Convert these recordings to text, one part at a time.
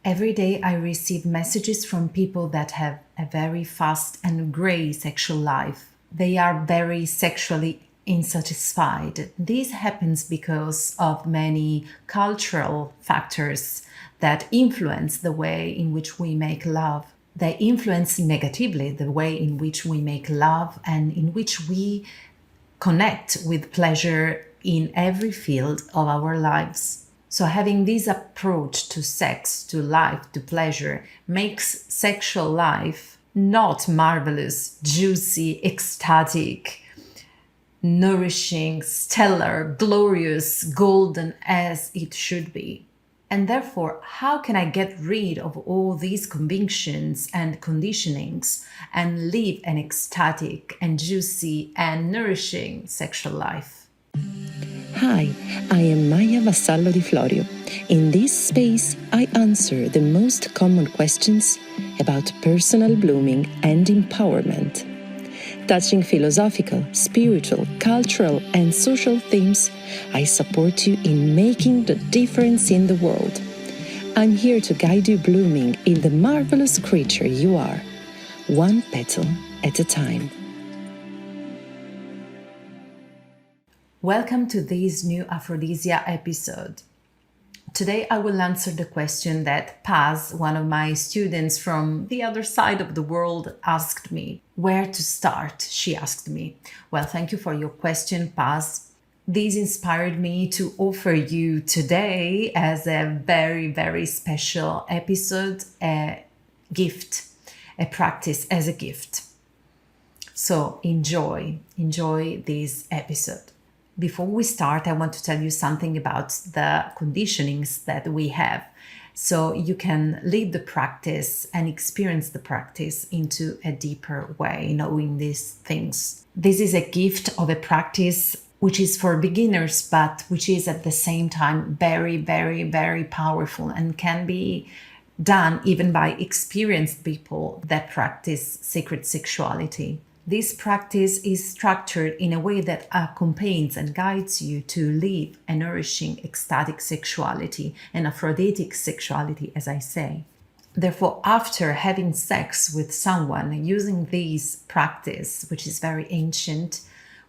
Every day I receive messages from people that have a very fast and grey sexual life. They are very sexually unsatisfied. This happens because of many cultural factors that influence the way in which we make love. They influence negatively the way in which we make love and in which we connect with pleasure in every field of our lives. So having this approach to sex, to life, to pleasure makes sexual life not marvelous, juicy, ecstatic, nourishing, stellar, glorious, golden as it should be. And therefore, how can I get rid of all these convictions and conditionings and live an ecstatic and juicy and nourishing sexual life? Hi, I am Maya Vassallo di Florio. In this space, I answer the most common questions about personal blooming and empowerment. Touching philosophical, spiritual, cultural, and social themes, I support you in making the difference in the world. I'm here to guide you blooming in the marvelous creature you are, one petal at a time. Welcome to this new Aphrodisia episode. Today I will answer the question that Paz, one of my students from the other side of the world, asked me. Where to start, she asked me. Well, thank you for your question, Paz. This inspired me to offer you today as a very, very special episode, a gift, a practice as a gift. So enjoy this episode. Before we start, I want to tell you something about the conditionings that we have, so you can live the practice and experience the practice into a deeper way, knowing these things. This is a gift of a practice which is for beginners, but which is at the same time very, very, very powerful and can be done even by experienced people that practice sacred sexuality. This practice is structured in a way that accompanies and guides you to live a nourishing ecstatic sexuality and Aphroditic sexuality, as I say. Therefore, after having sex with someone using this practice, which is very ancient,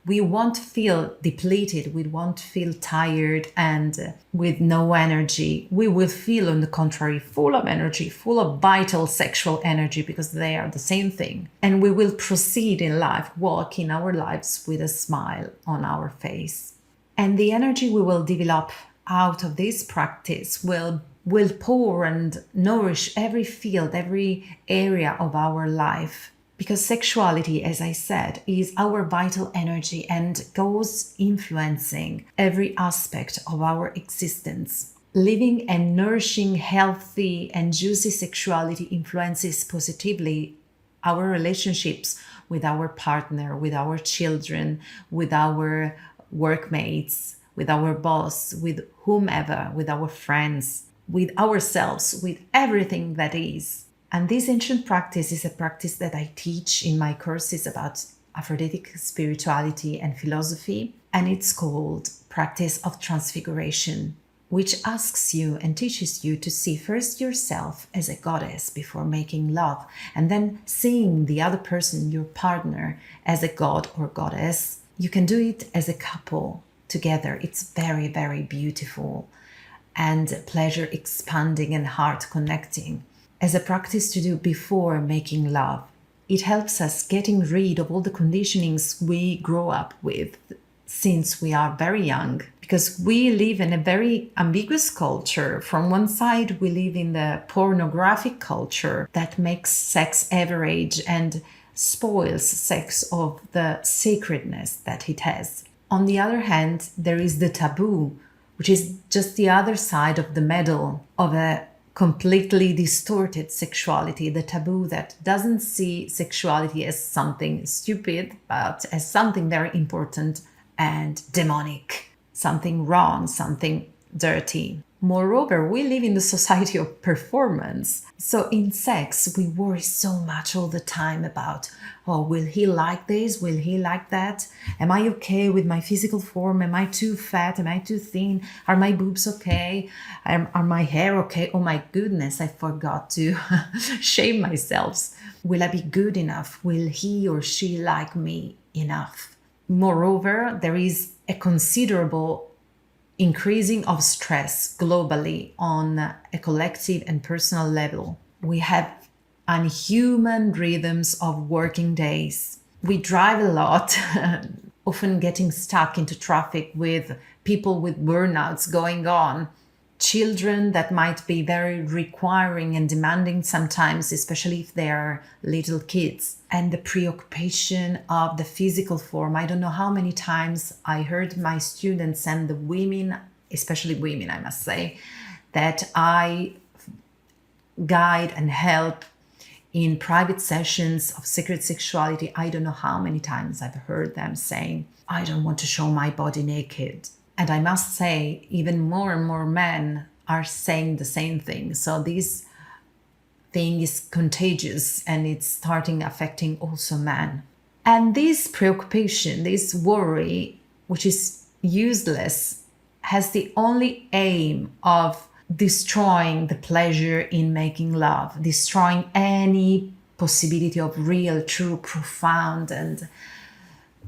we won't feel depleted, we won't feel tired and with no energy. We will feel, on the contrary, full of energy, full of vital sexual energy, because they are the same thing. And we will proceed in life, walk in our lives with a smile on our face. And the energy we will develop out of this practice will pour and nourish every field, every area of our life. Because sexuality, as I said, is our vital energy and goes influencing every aspect of our existence. Living a nourishing, healthy, and juicy sexuality influences positively our relationships with our partner, with our children, with our workmates, with our boss, with whomever, with our friends, with ourselves, with everything that is. And this ancient practice is a practice that I teach in my courses about Aphroditic spirituality and philosophy, and it's called Practice of Transfiguration, which asks you and teaches you to see first yourself as a goddess before making love, and then seeing the other person, your partner, as a god or goddess. You can do it as a couple together. It's very, very beautiful and pleasure expanding and heart connecting. As a practice to do before making love. It helps us getting rid of all the conditionings we grow up with since we are very young, because we live in a very ambiguous culture. From one side, we live in the pornographic culture that makes sex average and spoils sex of the sacredness that it has. On the other hand, there is the taboo, which is just the other side of the medal of a completely distorted sexuality, the taboo that doesn't see sexuality as something stupid, but as something very important and demonic, something wrong, something dirty. Moreover, we live in the society of performance. So in sex, we worry so much all the time about, oh, will he like this? Will he like that? Am I okay with my physical form? Am I too fat? Am I too thin? Are my boobs okay? Are my hair okay? Oh my goodness, I forgot to shave myself. Will I be good enough? Will he or she like me enough? Moreover, there is a considerable increasing of stress globally on a collective and personal level. We have unhuman rhythms of working days. We drive a lot, often getting stuck into traffic with people with burnouts going on. Children that might be very requiring and demanding sometimes, especially if they are little kids. And the preoccupation of the physical form. I don't know how many times I heard my students and the women, especially women, I must say, that I guide and help in private sessions of sacred sexuality. I don't know how many times I've heard them saying, I don't want to show my body naked. And I must say, even more and more men are saying the same thing. So this thing is contagious and it's starting affecting also men. And this preoccupation, this worry, which is useless, has the only aim of destroying the pleasure in making love, destroying any possibility of real, true, profound, and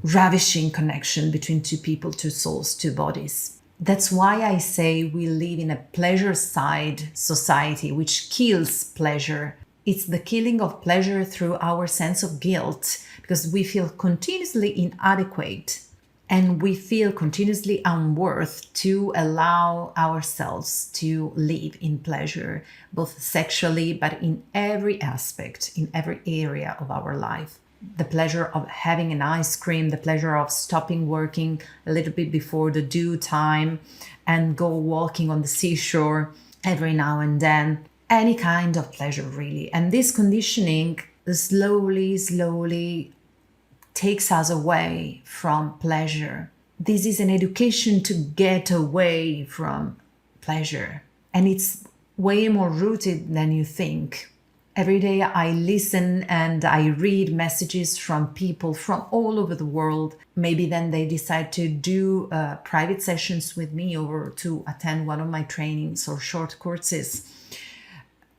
ravishing connection between two people, two souls, two bodies. That's why I say we live in a pleasure side society which kills pleasure. It's the killing of pleasure through our sense of guilt, because we feel continuously inadequate and we feel continuously unworth to allow ourselves to live in pleasure, both sexually but in every aspect, in every area of our life. The pleasure of having an ice cream, the pleasure of stopping working a little bit before the due time and go walking on the seashore every now and then. Any kind of pleasure, really. And this conditioning slowly takes us away from pleasure. This is an education to get away from pleasure. And it's way more rooted than you think. Every day I listen and I read messages from people from all over the world. Maybe then they decide to do private sessions with me or to attend one of my trainings or short courses.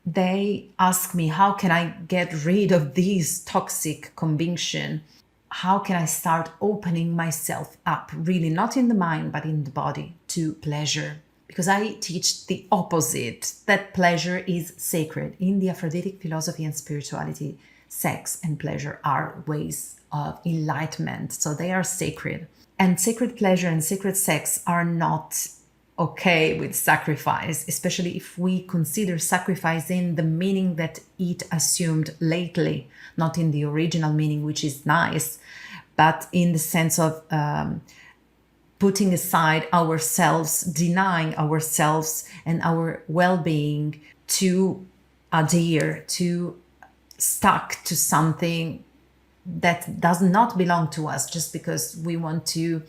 They ask me, how can I get rid of these toxic conviction? How can I start opening myself up, really not in the mind, but in the body, to pleasure? Because I teach the opposite, that pleasure is sacred. In the Aphroditic philosophy and spirituality, sex and pleasure are ways of enlightenment. So they are sacred. And sacred pleasure and sacred sex are not okay with sacrifice, especially if we consider sacrifice in the meaning that it assumed lately, not in the original meaning, which is nice, but in the sense of putting aside ourselves, denying ourselves and our well-being to adhere, to stuck to something that does not belong to us just because we want to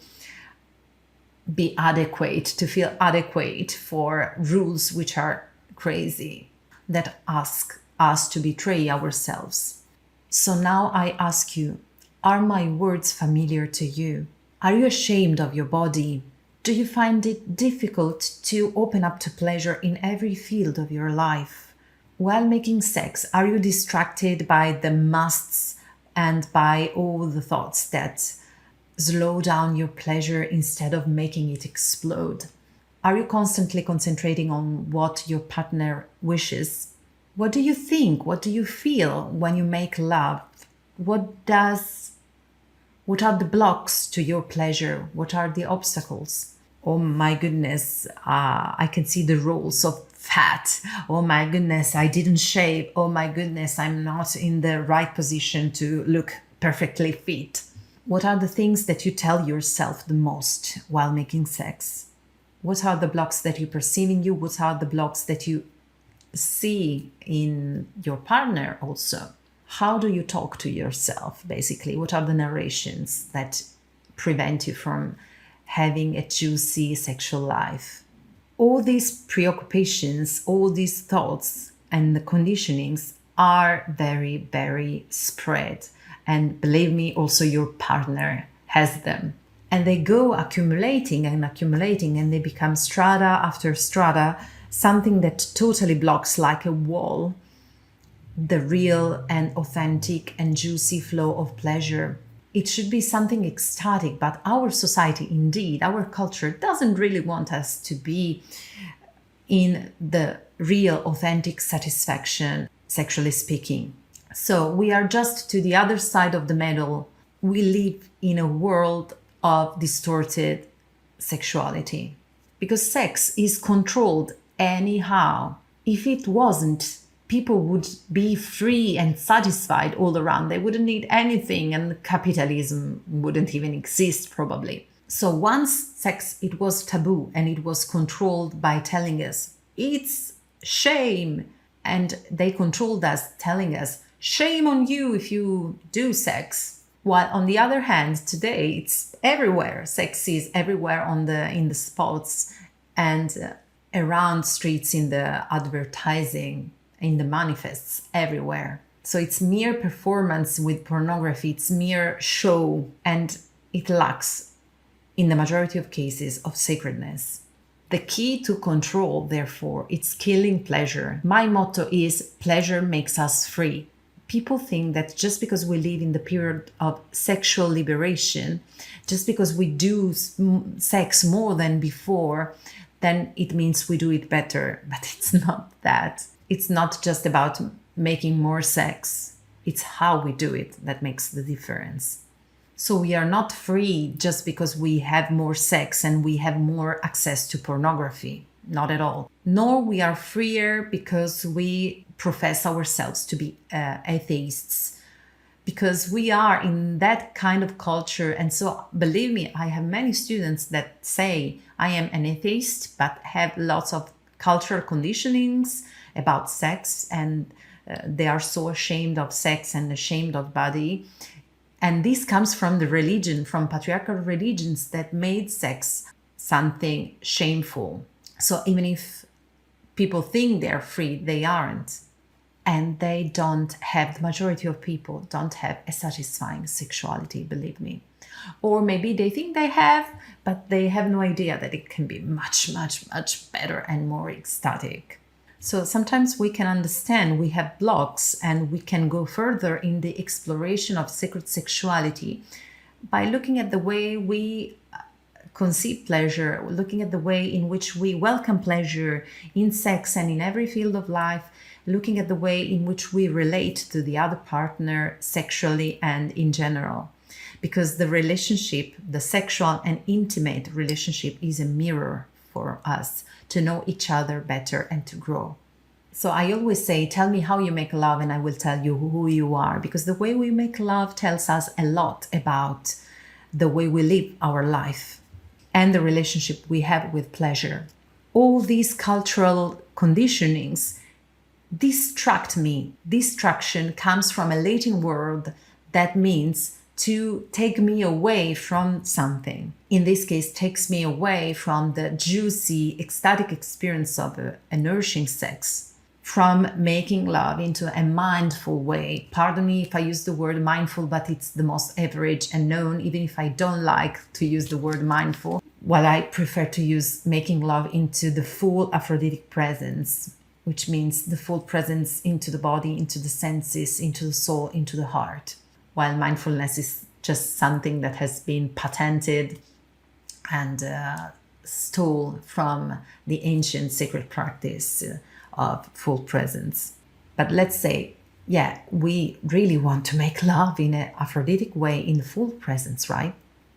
be adequate, to feel adequate for rules which are crazy, that ask us to betray ourselves. So now I ask you, are my words familiar to you? Are you ashamed of your body? Do you find it difficult to open up to pleasure in every field of your life? While making sex, are you distracted by the musts and by all the thoughts that slow down your pleasure instead of making it explode? Are you constantly concentrating on what your partner wishes? What do you think? What do you feel when you make love? What are the blocks to your pleasure? What are the obstacles? Oh my goodness, I can see the rolls of fat. Oh my goodness, I didn't shave. Oh my goodness, I'm not in the right position to look perfectly fit. What are the things that you tell yourself the most while making sex? What are the blocks that you perceive in you? What are the blocks that you see in your partner also? How do you talk to yourself, basically? What are the narrations that prevent you from having a juicy sexual life? All these preoccupations, all these thoughts and the conditionings are very, very spread. And believe me, also your partner has them. And they go accumulating and accumulating, and they become strata after strata, something that totally blocks, like a wall, the real and authentic and juicy flow of pleasure. It should be something ecstatic, but our society, indeed, our culture doesn't really want us to be in the real, authentic satisfaction, sexually speaking. So we are just to the other side of the medal. We live in a world of distorted sexuality because sex is controlled anyhow. If it wasn't, people would be free and satisfied all around. They wouldn't need anything, and capitalism wouldn't even exist probably. So once sex, it was taboo and it was controlled by telling us it's shame, and they controlled us telling us shame on you if you do sex. While on the other hand, today it's everywhere. Sex is everywhere in the spots and around streets, in the advertising, in the manifests, everywhere. So it's mere performance with pornography, it's mere show, and it lacks, in the majority of cases, of sacredness. The key to control, therefore, it's killing pleasure. My motto is pleasure makes us free. People think that just because we live in the period of sexual liberation, just because we do sex more than before, then it means we do it better. But it's not that. It's not just about making more sex. It's how we do it that makes the difference. So we are not free just because we have more sex and we have more access to pornography. Not at all. Nor we are freer because we profess ourselves to be atheists. Because we are in that kind of culture. And so believe me, I have many students that say I am an atheist, but have lots of cultural conditionings about sex, and they are so ashamed of sex and ashamed of body. And this comes from the religion, from patriarchal religions that made sex something shameful. So even if people think they're free, they aren't. And they don't have, the majority of people don't have a satisfying sexuality, believe me. Or maybe they think they have, but they have no idea that it can be much, much, much better and more ecstatic. So sometimes we can understand we have blocks, and we can go further in the exploration of sacred sexuality by looking at the way we conceive pleasure, looking at the way in which we welcome pleasure in sex and in every field of life, looking at the way in which we relate to the other partner sexually and in general. Because the relationship, the sexual and intimate relationship, is a mirror for us to know each other better and to grow. So I always say, tell me how you make love and I will tell you who you are, because the way we make love tells us a lot about the way we live our life and the relationship we have with pleasure. All these cultural conditionings distract me. Distraction comes from a Latin word that means to take me away from something. In this case, takes me away from the juicy, ecstatic experience of a nourishing sex, from making love into a mindful way. Pardon me if I use the word mindful, but it's the most average and known, even if I don't like to use the word mindful. Well, I prefer to use making love into the full Aphroditic presence, which means the full presence into the body, into the senses, into the soul, into the heart. While mindfulness is just something that has been patented and stole from the ancient sacred practice of full presence. But let's say, yeah, we really want to make love in an Aphroditic way in full presence, right?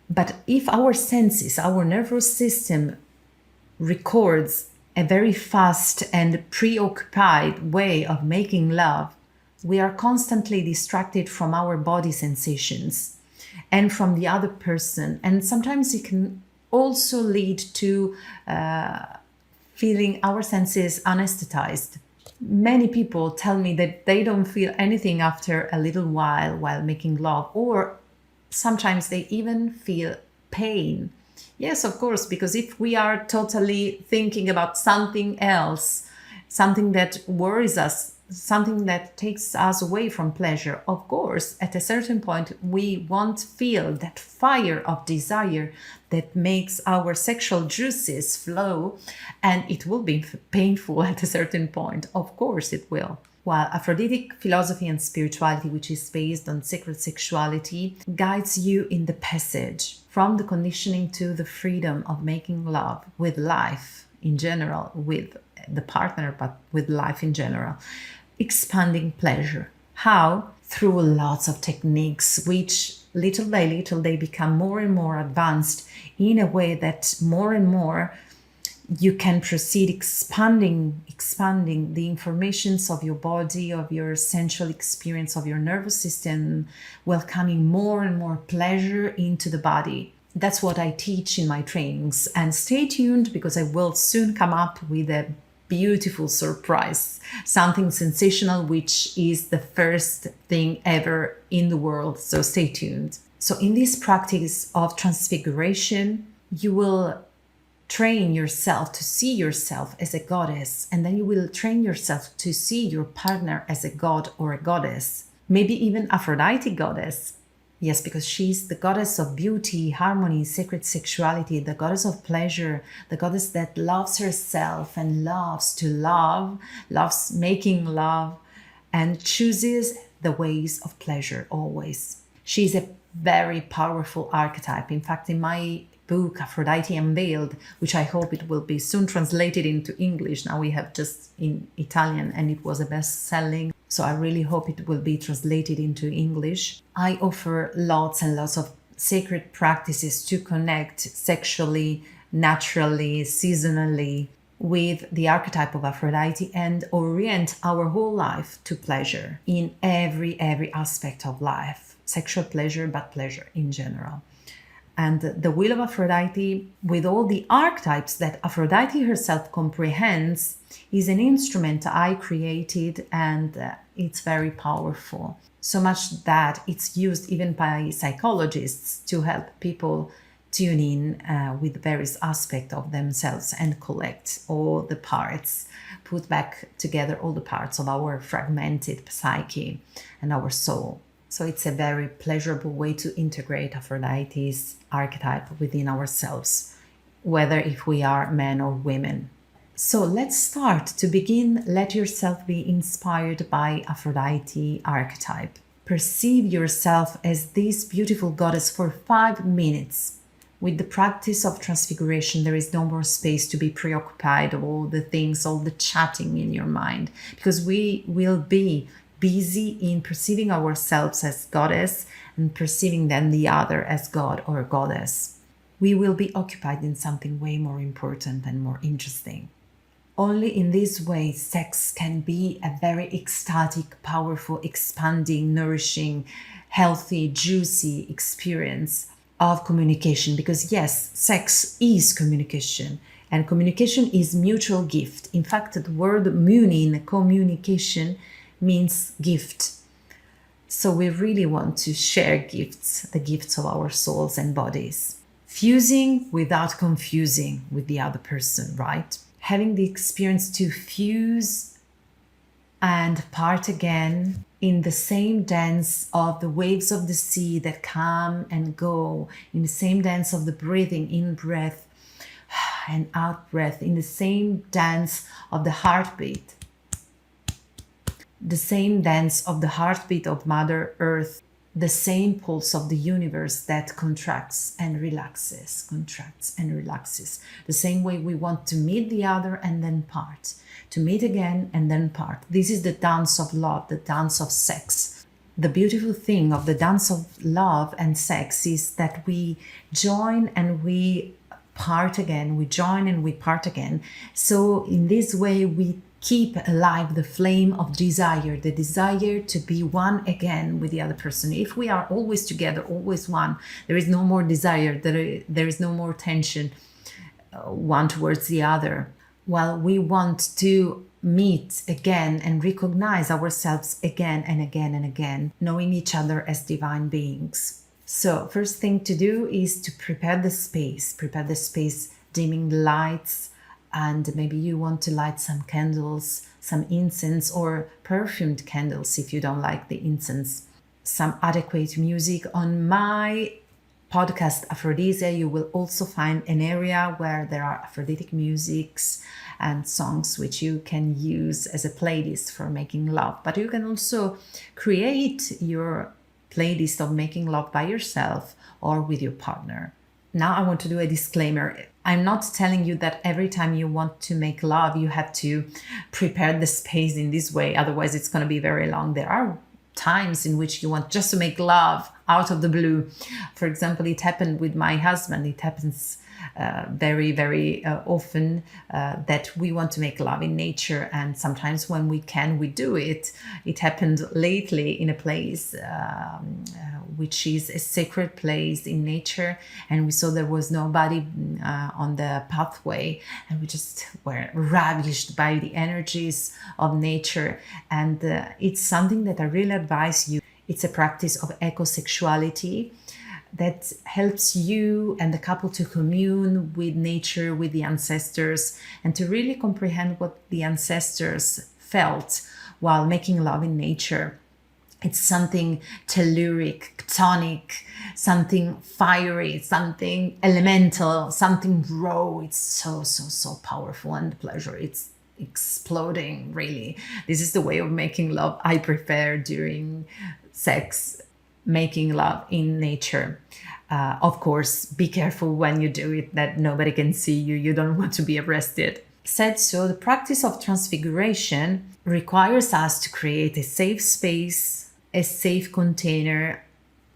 But if our senses, our nervous system records a very fast and preoccupied way of making love, we are constantly distracted from our body sensations and from the other person. And sometimes it can also lead to feeling our senses anesthetized. Many people tell me that they don't feel anything after a little while making love, or sometimes they even feel pain. Yes, of course, because if we are totally thinking about something else, something that worries us, something that takes us away from pleasure, of course, at a certain point, we won't feel that fire of desire that makes our sexual juices flow, and it will be painful at a certain point. Of course, it will. While Aphroditic philosophy and spirituality, which is based on sacred sexuality, guides you in the passage from the conditioning to the freedom of making love with life in general, with the partner, but with life in general, expanding pleasure. How? Through lots of techniques, which little by little they become more and more advanced in a way that more and more you can proceed expanding the informations of your body, of your sensual experience, of your nervous system, welcoming more and more pleasure into the body. That's what I teach in my trainings. And stay tuned, because I will soon come up with a beautiful surprise, something sensational, which is the first thing ever in the world. So stay tuned. So in this practice of transfiguration, you will train yourself to see yourself as a goddess, and then you will train yourself to see your partner as a god or a goddess, maybe even Aphrodite goddess. Yes, because she's the goddess of beauty, harmony, sacred sexuality, the goddess of pleasure, the goddess that loves herself and loves to love, loves making love, and chooses the ways of pleasure always. She's a very powerful archetype. In fact, in my book Aphrodite Unveiled, which I hope it will be soon translated into English. Now we have just in Italian, and it was a best-selling, so I really hope it will be translated into English. I offer lots and lots of sacred practices to connect sexually, naturally, seasonally with the archetype of Aphrodite and orient our whole life to pleasure in every aspect of life. Sexual pleasure, but pleasure in general. And the wheel of Aphrodite, with all the archetypes that Aphrodite herself comprehends, is an instrument I created, and it's very powerful. So much that it's used even by psychologists to help people tune in with various aspects of themselves and collect all the parts, put back together all the parts of our fragmented psyche and our soul. So it's a very pleasurable way to integrate Aphrodite's archetype within ourselves, whether if we are men or women. So let's start. To begin, let yourself be inspired by Aphrodite archetype. Perceive yourself as this beautiful goddess for 5 minutes. With the practice of transfiguration, there is no more space to be preoccupied of all the things, all the chatting in your mind, because we will be busy in perceiving ourselves as goddess and perceiving then the other as god or goddess. We will be occupied in something way more important and more interesting. Only in this way, sex can be a very ecstatic, powerful, expanding, nourishing, healthy, juicy experience of communication. Because yes, sex is communication, and communication is mutual gift. In fact, the word munin, communication, means gift. So we really want to share gifts, the gifts of our souls and bodies. Fusing without confusing with the other person, right? Having the experience to fuse and part again in the same dance of the waves of the sea that come and go, in the same dance of the breathing, in breath and out breath, in the same dance of the heartbeat. The same dance of the heartbeat of Mother Earth, the same pulse of the universe that contracts and relaxes, the same way we want to meet the other and then part, to meet again and then part. This is the dance of love, the dance of sex. The beautiful thing of the dance of love and sex is that we join and we part again, we join and we part again. So in this way we keep alive the flame of desire, the desire to be one again with the other person. If we are always together, always one, there is no more desire, there is no more tension one towards the other. While we want to meet again and recognize ourselves again and again and again, knowing each other as divine beings. So first thing to do is to prepare the space, dimming the lights, and maybe you want to light some candles, some incense or perfumed candles if you don't like the incense. Some adequate music. On my podcast Aphrodisia, you will also find an area where there are Aphroditic musics and songs which you can use as a playlist for making love. But you can also create your playlist of making love by yourself or with your partner. Now I want to do a disclaimer. I'm not telling you that every time you want to make love, you have to prepare the space in this way. Otherwise, it's going to be very long. There are times in which you want just to make love out of the blue. For example, it happened with my husband. It happens very, very often that we want to make love in nature, and sometimes when we can, we do it. It happened lately in a place which is a sacred place in nature, and we saw there was nobody on the pathway, and we just were ravished by the energies of nature. And it's something that I really advise you. It's a practice of ecosexuality that helps you and the couple to commune with nature, with the ancestors, and to really comprehend what the ancestors felt while making love in nature. It's something telluric, tonic, something fiery, something elemental, something raw. It's so powerful, and the pleasure, it's exploding, really. This is the way of making love I prefer during sex, making love in nature. Of course, be careful when you do it that nobody can see you. You don't want to be arrested. Said so, the practice of transfiguration requires us to create a safe space, a safe container,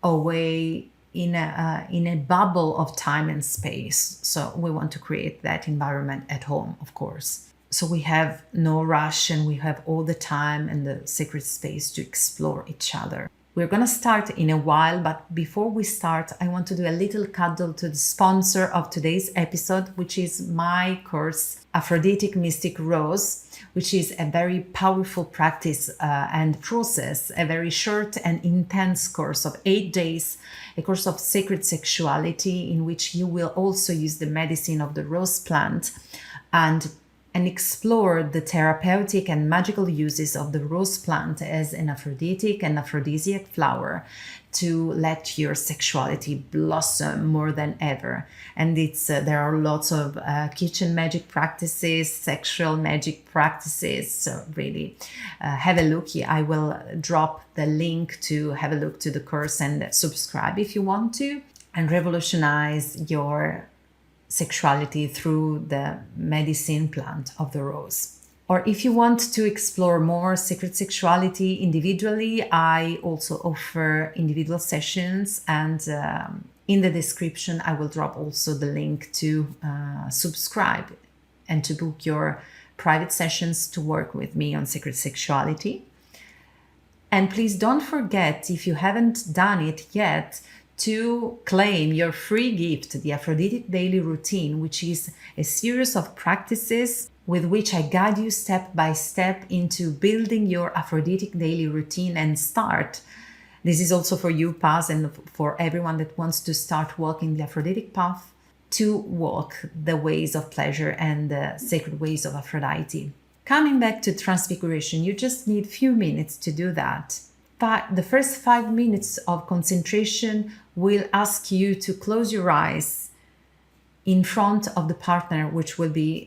away in a bubble of time and space. So we want to create that environment at home, of course. So we have no rush, and we have all the time and the sacred space to explore each other. We're going to start in a while, but before we start, I want to do a little cuddle to the sponsor of today's episode, which is my course, Aphroditic Mystic Rose, which is a very powerful practice and process, a very short and intense course of 8 days, a course of sacred sexuality in which you will also use the medicine of the rose plant and explore the therapeutic and magical uses of the rose plant as an Aphroditic and aphrodisiac flower to let your sexuality blossom more than ever. And there are lots of kitchen magic practices, sexual magic practices. So really have a look. I will drop the link to have a look to the course and subscribe if you want to, and revolutionize your sexuality through the medicine plant of the rose. Or if you want to explore more sacred sexuality individually, I also offer individual sessions, and in the description I will drop also the link to subscribe and to book your private sessions to work with me on sacred sexuality. And please don't forget, if you haven't done it yet, to claim your free gift, the Aphroditic Daily Routine, which is a series of practices with which I guide you step by step into building your Aphroditic Daily Routine and start. This is also for you, Paz, and for everyone that wants to start walking the Aphroditic path, to walk the ways of pleasure and the sacred ways of Aphrodite. Coming back to transfiguration, you just need a few minutes to do that. But the first 5 minutes of concentration will ask you to close your eyes in front of the partner, which will be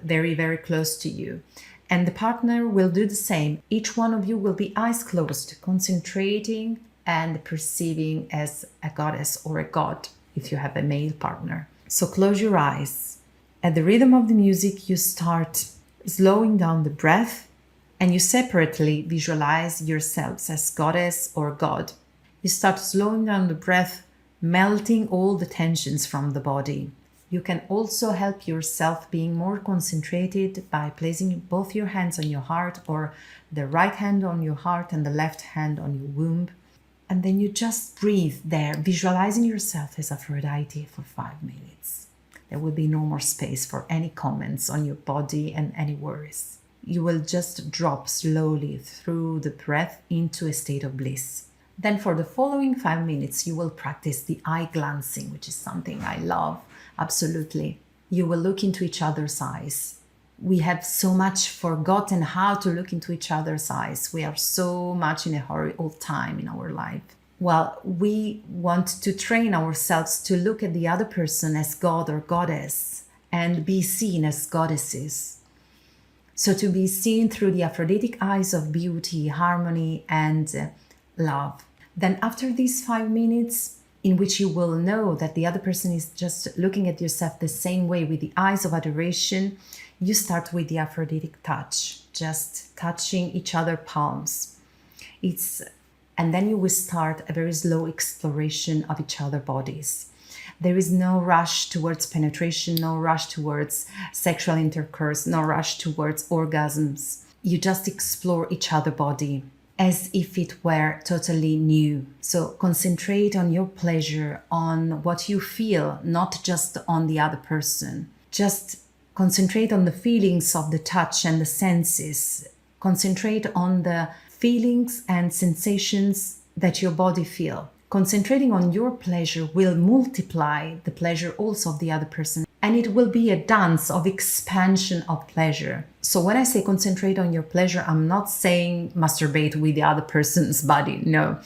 very, very close to you. And the partner will do the same. Each one of you will be eyes closed, concentrating and perceiving as a goddess or a god if you have a male partner. So close your eyes. At the rhythm of the music, you start slowing down the breath, and you separately visualize yourselves as goddess or god. You start slowing down the breath, melting all the tensions from the body. You can also help yourself being more concentrated by placing both your hands on your heart, or the right hand on your heart and the left hand on your womb. And then you just breathe there, visualizing yourself as Aphrodite for 5 minutes. There will be no more space for any comments on your body and any worries. You will just drop slowly through the breath into a state of bliss. Then for the following 5 minutes, you will practice the eye glancing, which is something I love, absolutely. You will look into each other's eyes. We have so much forgotten how to look into each other's eyes. We are so much in a hurry all the time in our life. Well, we want to train ourselves to look at the other person as God or goddess and be seen as goddesses. So to be seen through the Aphroditic eyes of beauty, harmony, and love. Then after these 5 minutes, in which you will know that the other person is just looking at yourself the same way with the eyes of adoration, you start with the Aphroditic touch, just touching each other palms. And then you will start a very slow exploration of each other bodies. There is no rush towards penetration, no rush towards sexual intercourse, no rush towards orgasms. You just explore each other body as if it were totally new. So concentrate on your pleasure, on what you feel, not just on the other person. Just concentrate on the feelings of the touch and the senses. Concentrate on the feelings and sensations that your body feel. Concentrating on your pleasure will multiply the pleasure also of the other person. And it will be a dance of expansion of pleasure. So when I say concentrate on your pleasure, I'm not saying masturbate with the other person's body, no.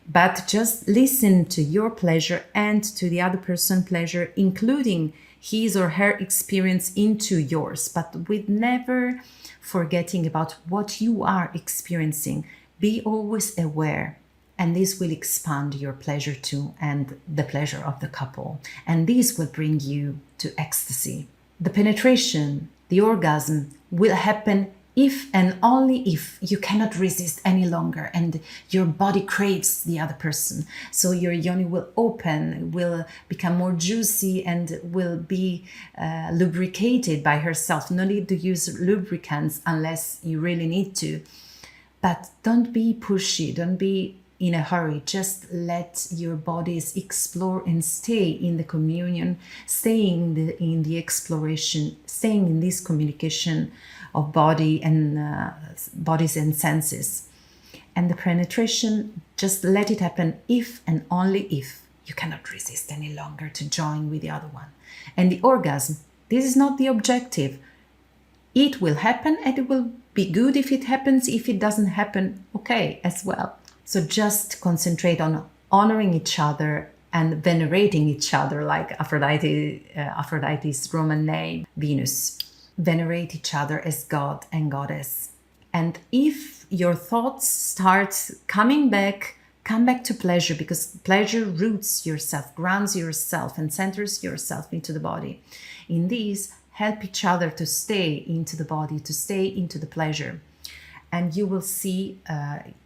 But just listen to your pleasure and to the other person's pleasure, including his or her experience into yours, but with never forgetting about what you are experiencing. Be always aware. And this will expand your pleasure too, and the pleasure of the couple. And this will bring you to ecstasy. The penetration, the orgasm will happen if and only if you cannot resist any longer and your body craves the other person. So your yoni will open, will become more juicy, and will be lubricated by herself. No need to use lubricants unless you really need to. But don't be pushy, don't be in a hurry. Just let your bodies explore and stay in the communion, staying in the exploration, staying in this communication of body and bodies and senses. And the penetration, just let it happen if and only if you cannot resist any longer to join with the other one. And the orgasm, this is not the objective. It will happen, and it will be good if it happens. If it doesn't happen, okay as well. So just concentrate on honoring each other and venerating each other, like Aphrodite's Roman name, Venus. Venerate each other as God and Goddess. And if your thoughts start coming back, come back to pleasure, because pleasure roots yourself, grounds yourself, and centers yourself into the body. In these, help each other to stay into the body, to stay into the pleasure. And you will see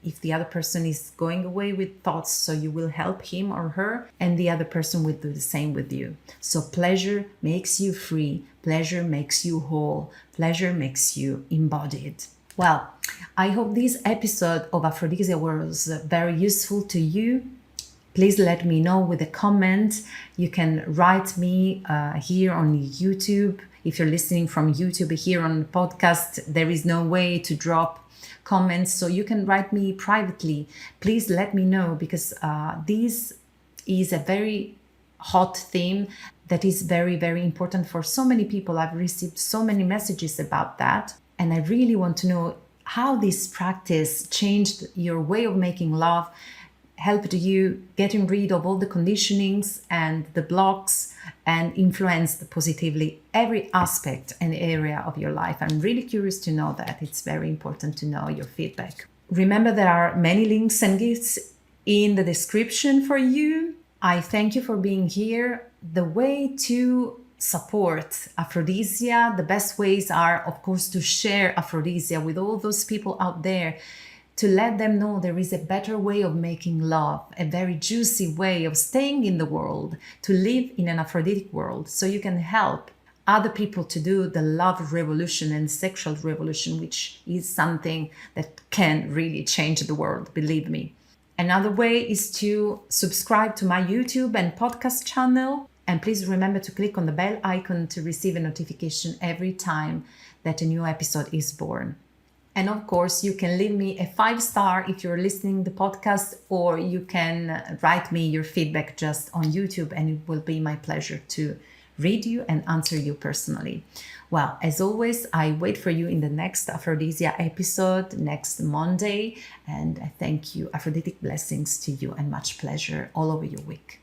if the other person is going away with thoughts, so you will help him or her, and the other person will do the same with you. So pleasure makes you free, pleasure makes you whole, pleasure makes you embodied. Well, I hope this episode of Aphrodisia was very useful to you. Please let me know with a comment. You can write me here on YouTube. If you're listening from YouTube, here on the podcast, there is no way to drop comments, so you can write me privately. Please let me know, because this is a very hot theme that is very, very important for so many people. I've received so many messages about that, and I really want to know how this practice changed your way of making love, helped you getting rid of all the conditionings and the blocks, and influenced positively every aspect and area of your life. I'm really curious to know that. It's very important to know your feedback. Remember, there are many links and gifts in the description for you. I thank you for being here. The way to support Aphrodisia, the best ways are, of course, to share Aphrodisia with all those people out there, to let them know there is a better way of making love, a very juicy way of staying in the world, to live in an Aphroditic world, so you can help other people to do the love revolution and sexual revolution, which is something that can really change the world, believe me. Another way is to subscribe to my YouTube and podcast channel. And please remember to click on the bell icon to receive a notification every time that a new episode is born. And of course, you can leave me a 5-star if you're listening to the podcast, or you can write me your feedback just on YouTube, and it will be my pleasure to read you and answer you personally. Well, as always, I wait for you in the next Aphrodisia episode next Monday. And I thank you. Aphroditic blessings to you and much pleasure all over your week.